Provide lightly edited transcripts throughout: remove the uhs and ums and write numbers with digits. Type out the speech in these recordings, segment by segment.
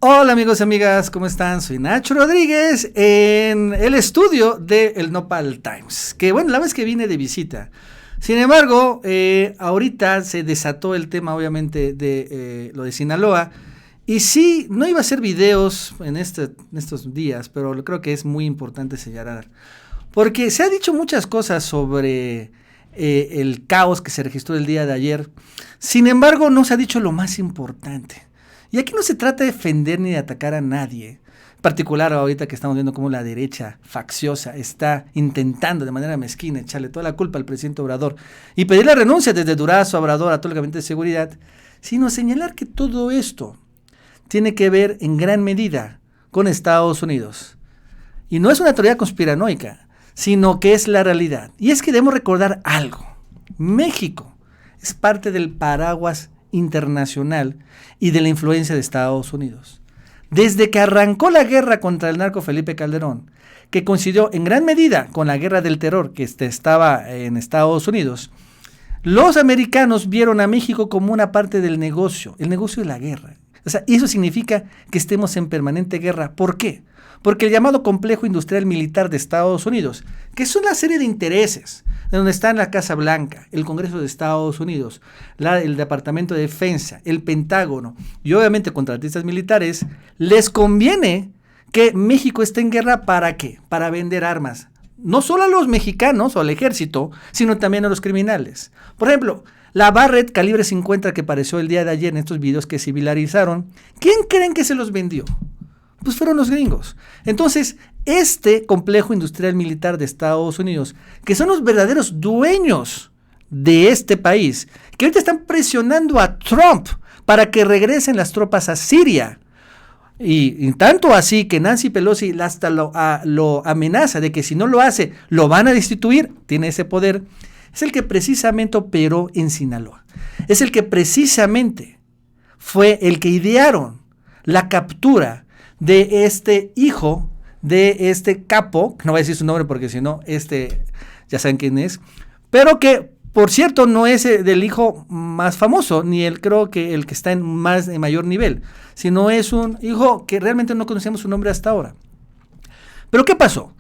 Hola amigos y amigas, ¿cómo están? Soy Nacho Rodríguez en el estudio de El Nopal Times, que bueno, la vez que vine de visita. Sin embargo, ahorita se desató el tema obviamente de lo de Sinaloa, y sí, no iba a hacer videos en estos días, pero creo que es muy importante señalar, porque se ha dicho muchas cosas sobre el caos que se registró el día de ayer. Sin embargo, no se ha dicho lo más importante. Y aquí no se trata de defender ni de atacar a nadie, en particular ahorita que estamos viendo cómo la derecha facciosa está intentando de manera mezquina echarle toda la culpa al presidente Obrador y pedir la renuncia desde Durazo a Obrador a todo el gabinete de seguridad, sino señalar que todo esto tiene que ver en gran medida con Estados Unidos. Y no es una teoría conspiranoica, sino que es la realidad. Y es que debemos recordar algo. México es parte del paraguas internacional y de la influencia de Estados Unidos. Desde que arrancó la guerra contra el narco Felipe Calderón, que coincidió en gran medida con la guerra del terror que estaba en Estados Unidos, los americanos vieron a México como una parte del negocio, el negocio de la guerra. O sea, eso significa que estemos en permanente guerra. ¿Por qué? Porque el llamado complejo industrial militar de Estados Unidos, que es una serie de intereses, donde están la Casa Blanca, el Congreso de Estados Unidos, el Departamento de Defensa, el Pentágono y obviamente contratistas militares, les conviene que México esté en guerra. ¿Para qué? Para vender armas, no solo a los mexicanos o al ejército, sino también a los criminales. Por ejemplo, la Barrett calibre 50 que apareció el día de ayer en estos videos que se viralizaron, ¿quién creen que se los vendió? Pues fueron los gringos. Entonces, este complejo industrial militar de Estados Unidos, que son los verdaderos dueños de este país, que ahorita están presionando a Trump para que regresen las tropas a Siria, y tanto así que Nancy Pelosi hasta lo amenaza de que si no lo hace, lo van a destituir, tiene ese poder, es el que precisamente operó en Sinaloa. Es el que precisamente fue el que idearon la captura de este hijo de este capo, no voy a decir su nombre porque si no, ya saben quién es, pero que, por cierto, no es del hijo más famoso, ni creo que el que está en mayor nivel, sino es un hijo que realmente no conocíamos su nombre hasta ahora. ¿Pero qué pasó?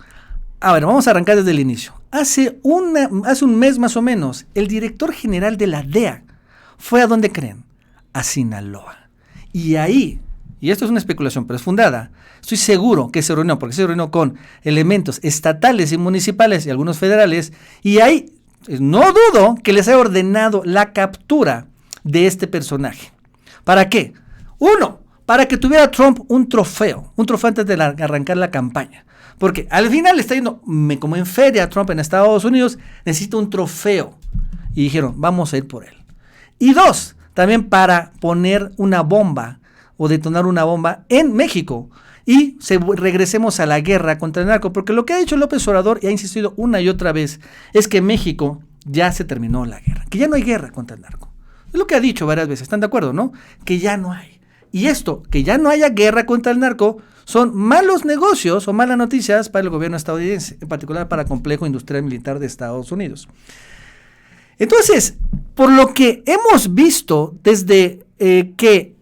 A ver, vamos a arrancar desde el inicio. Hace un mes más o menos, el director general de la DEA fue ¿a dónde creen? A Sinaloa. Y ahí, y esto es una especulación, pero es fundada, estoy seguro que se reunió, porque se reunió con elementos estatales y municipales y algunos federales, y ahí no dudo que les haya ordenado la captura de este personaje. ¿Para qué? Uno, para que tuviera Trump un trofeo antes de arrancar la campaña. Porque al final está yendo como en feria Trump en Estados Unidos, necesita un trofeo. Y dijeron, vamos a ir por él. Y dos, también para poner una bomba o detonar una bomba en México y regresemos a la guerra contra el narco, porque lo que ha dicho López Obrador y ha insistido una y otra vez es que México ya se terminó la guerra, que ya no hay guerra contra el narco. Es lo que ha dicho varias veces, ¿están de acuerdo, no? Que ya no hay. Y esto, que ya no haya guerra contra el narco, son malos negocios o malas noticias para el gobierno estadounidense, en particular para el complejo industrial militar de Estados Unidos. Entonces, por lo que hemos visto desde que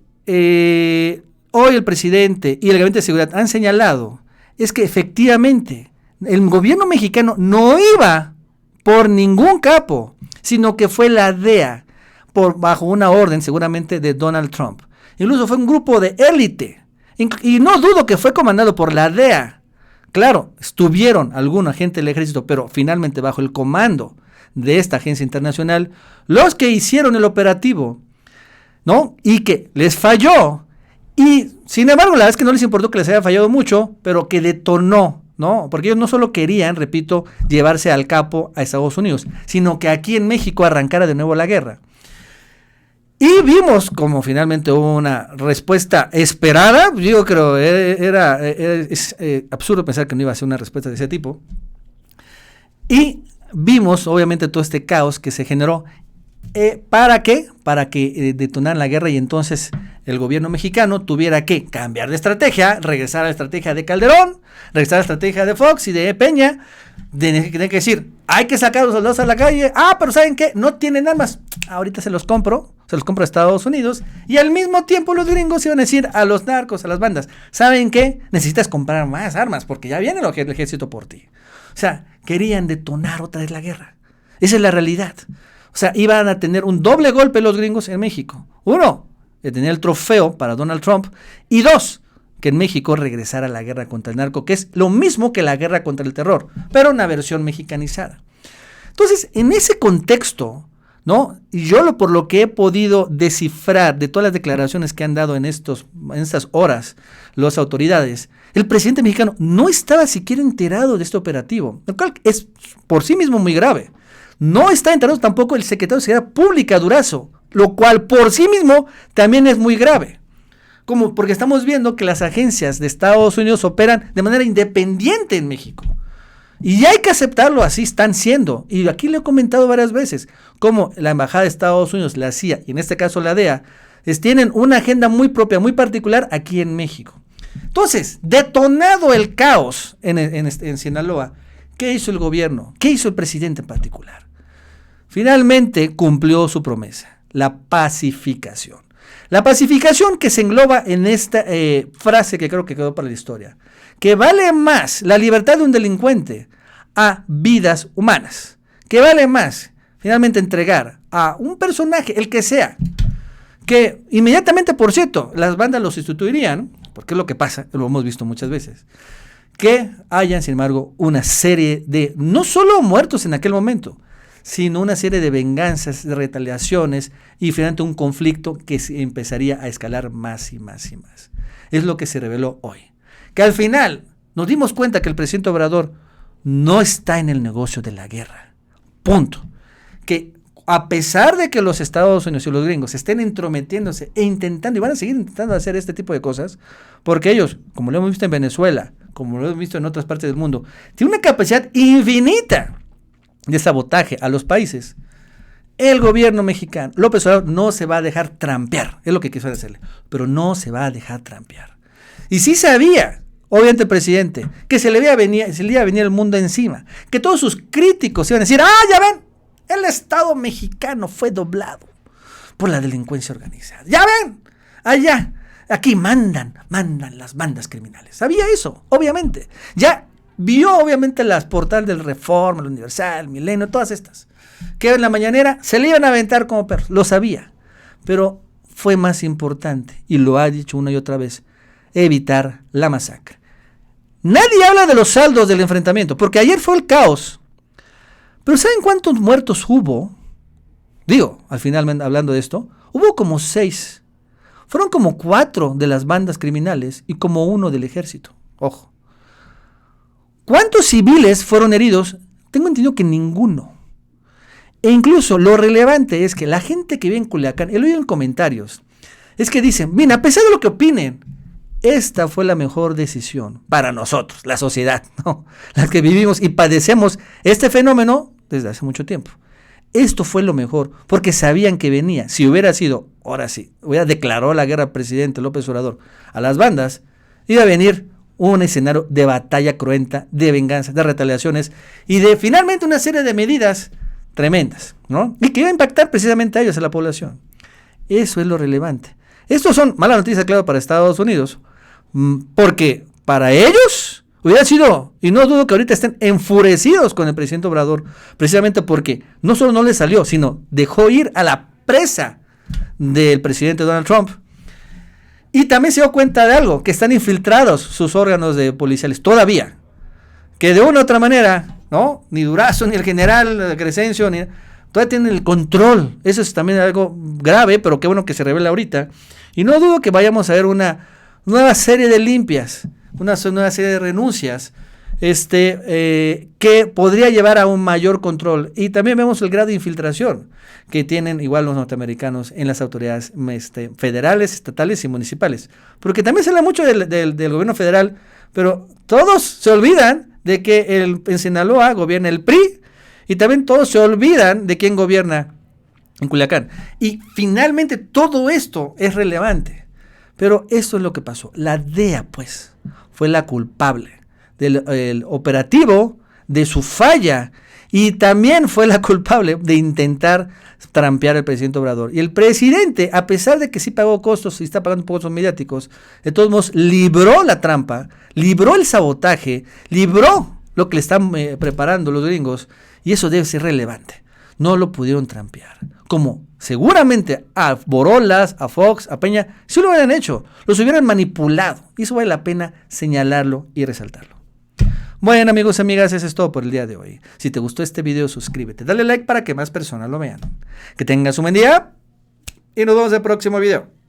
hoy el presidente y el gabinete de seguridad han señalado, es que efectivamente el gobierno mexicano no iba por ningún capo, sino que fue la DEA, bajo una orden seguramente de Donald Trump. Incluso fue un grupo de élite, y no dudo que fue comandado por la DEA. Claro, estuvieron algún agente del ejército, pero finalmente bajo el comando de esta agencia internacional, los que hicieron el operativo, ¿no? Y que les falló, y sin embargo la verdad es que no les importó que les haya fallado mucho, pero que detonó, ¿no? Porque ellos no solo querían, repito, llevarse al capo a Estados Unidos, sino que aquí en México arrancara de nuevo la guerra. Y vimos como finalmente hubo una respuesta esperada. Yo creo es absurdo pensar que no iba a ser una respuesta de ese tipo. Y vimos obviamente todo este caos que se generó. ¿Para qué? Para que detonaran la guerra y entonces el gobierno mexicano tuviera que cambiar de estrategia, regresar a la estrategia de Calderón, regresar a la estrategia de Fox y de Peña, de que decir, hay que sacar a los soldados a la calle, pero ¿saben qué? No tienen armas, ahorita se los compro, se los compra Estados Unidos, y al mismo tiempo los gringos iban a decir a los narcos, a las bandas, ¿saben qué? Necesitas comprar más armas, porque ya viene el ejército por ti. O sea, querían detonar otra vez la guerra. Esa es la realidad. O sea, iban a tener un doble golpe los gringos en México. Uno, de tener el trofeo para Donald Trump, y dos, que en México regresara la guerra contra el narco, que es lo mismo que la guerra contra el terror, pero una versión mexicanizada. Entonces, en ese contexto, ¿no? Y yo por lo que he podido descifrar de todas las declaraciones que han dado en estas horas las autoridades, el presidente mexicano no estaba siquiera enterado de este operativo, lo cual es por sí mismo muy grave. No está enterado tampoco el secretario de Seguridad Pública, Durazo, lo cual por sí mismo también es muy grave. Como porque estamos viendo que las agencias de Estados Unidos operan de manera independiente en México. Y hay que aceptarlo, así están siendo. Y aquí le he comentado varias veces, como la Embajada de Estados Unidos, la CIA, y en este caso la DEA, tienen una agenda muy propia, muy particular aquí en México. Entonces, detonado el caos en Sinaloa, ¿qué hizo el gobierno? ¿Qué hizo el presidente en particular? Finalmente cumplió su promesa, la pacificación. La pacificación que se engloba en esta frase que creo que quedó para la historia, que vale más la libertad de un delincuente a vidas humanas, que vale más finalmente entregar a un personaje, el que sea, que inmediatamente, por cierto, las bandas lo sustituirían, porque es lo que pasa, lo hemos visto muchas veces, que hayan, sin embargo, una serie de, no solo muertos en aquel momento, sino una serie de venganzas, de retaliaciones y finalmente un conflicto que se empezaría a escalar más y más y más. Es lo que se reveló hoy. Que al final nos dimos cuenta que el presidente Obrador no está en el negocio de la guerra. Punto. Que a pesar de que los Estados Unidos y los gringos estén entrometiéndose e intentando, y van a seguir intentando hacer este tipo de cosas, porque ellos, como lo hemos visto en Venezuela, como lo hemos visto en otras partes del mundo, tienen una capacidad infinita de sabotaje a los países. El gobierno mexicano, López Obrador, no se va a dejar trampear, es lo que quiso hacerle, pero no se va a dejar trampear. Y sí sabía, obviamente el presidente, que se le iba a venir el mundo encima, que todos sus críticos iban a decir, ya ven, el Estado mexicano fue doblado por la delincuencia organizada. Ya ven, allá, aquí mandan las bandas criminales. Sabía eso, obviamente. Ya vio obviamente las portales del Reforma, el Universal, Milenio, todas estas, que en la mañanera se le iban a aventar como perros, lo sabía, pero fue más importante, y lo ha dicho una y otra vez, evitar la masacre. Nadie habla de los saldos del enfrentamiento, porque ayer fue el caos, pero ¿saben cuántos muertos hubo? Digo, al final hablando de esto, hubo como 6, fueron como 4 de las bandas criminales y como 1 del ejército, ojo. ¿Cuántos civiles fueron heridos? Tengo entendido que ninguno. E incluso lo relevante es que la gente que vive en Culiacán, he oído en comentarios, es que dicen, bien, a pesar de lo que opinen, esta fue la mejor decisión para nosotros, la sociedad, ¿no? Las que vivimos y padecemos este fenómeno desde hace mucho tiempo. Esto fue lo mejor, porque sabían que venía. Si hubiera sido, ahora sí, hubiera declarado la guerra al presidente López Obrador a las bandas, iba a venir un escenario de batalla cruenta, de venganza, de retaliaciones y de finalmente una serie de medidas tremendas, ¿no? Y que iba a impactar precisamente a ellos, a la población. Eso es lo relevante. Estos son malas noticias, claro, para Estados Unidos, porque para ellos hubiera sido, y no dudo que ahorita estén enfurecidos con el presidente Obrador, precisamente porque no solo no le salió, sino dejó ir a la presa del presidente Donald Trump. Y también se dio cuenta de algo, que están infiltrados sus órganos policiales todavía, que de una u otra manera, ¿no? Ni Durazo, ni el general Crescencio, todavía tienen el control. Eso es también algo grave, pero qué bueno que se revela ahorita. Y no dudo que vayamos a ver una nueva serie de limpias, una nueva serie de renuncias, que podría llevar a un mayor control. Y también vemos el grado de infiltración que tienen igual los norteamericanos en las autoridades federales, estatales y municipales. Porque también se habla mucho del gobierno federal, pero todos se olvidan de que en Sinaloa gobierna el PRI, y también todos se olvidan de quién gobierna en Culiacán. Y finalmente todo esto es relevante. Pero esto es lo que pasó. La DEA, pues, fue la culpable del operativo, de su falla y también fue la culpable de intentar trampear al presidente Obrador. Y el presidente, a pesar de que sí pagó costos y está pagando costos mediáticos, de todos modos libró la trampa, libró el sabotaje, libró lo que le están preparando los gringos, y eso debe ser relevante. No lo pudieron trampear. Como seguramente a Borolas, a Fox, a Peña, sí lo hubieran hecho, los hubieran manipulado. Y eso vale la pena señalarlo y resaltarlo. Bueno, amigos y amigas, eso es todo por el día de hoy. Si te gustó este video, suscríbete, dale like para que más personas lo vean. Que tengas un buen día y nos vemos en el próximo video.